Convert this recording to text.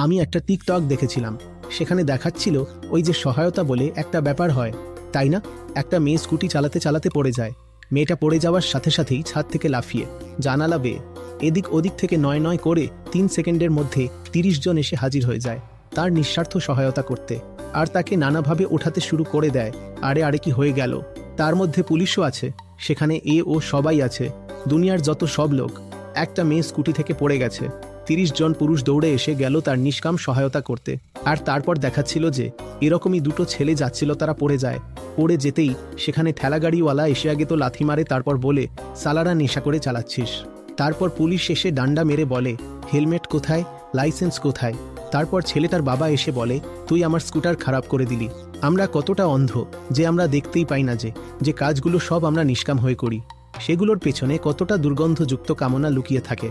আমি একটা টিকটক দেখেছিলাম, সেখানে দেখাচ্ছিল ওই যে সহায়তা বলে একটা ব্যাপার হয়, তাই না? একটা মেয়ে স্কুটি চালাতে চালাতে পড়ে যায়। মেয়েটা পড়ে যাওয়ার সাথে সাথেই ছাদ থেকে লাফিয়ে জানালা বেয়ে এদিক ওদিক থেকে নয় নয় করে 3 সেকেন্ডের মধ্যে 30 জন এসে হাজির হয়ে যায় তার নিঃস্বার্থ সহায়তা করতে, আর তাকে নানাভাবে ওঠাতে শুরু করে দেয়। আরে কি হয়ে গেল? তার মধ্যে পুলিশও আছে, সেখানে এ ও সবাই আছে, দুনিয়ার যত সব লোক। একটা মেয়ে স্কুটি থেকে পড়ে গেছে, 30 জন পুরুষ দৌড়ে এসে গেল তার নিষ্কাম সহায়তা করতে। আর তারপর দেখাচ্ছিল যে এরকমই দুটো ছেলে যাচ্ছিল, তারা পড়ে যায়। পড়ে যেতেই সেখানে ঠেলাগাড়িওয়ালা এসে আগে তো লাথি মারে, তারপর বলে সালারা নেশা করে চালাচ্ছিস। তারপর পুলিশ এসে ডান্ডা মেরে বলে হেলমেট কোথায়, লাইসেন্স কোথায়। তারপর ছেলেটার বাবা এসে বলে তুই আমার স্কুটার খারাপ করে দিলি। আমরা কতটা অন্ধ যে আমরা দেখতেই পাই না যে কাজগুলো সব আমরা নিষ্কাম হয়ে করি, সেগুলোর পেছনে কতটা দুর্গন্ধযুক্ত কামনা লুকিয়ে থাকে।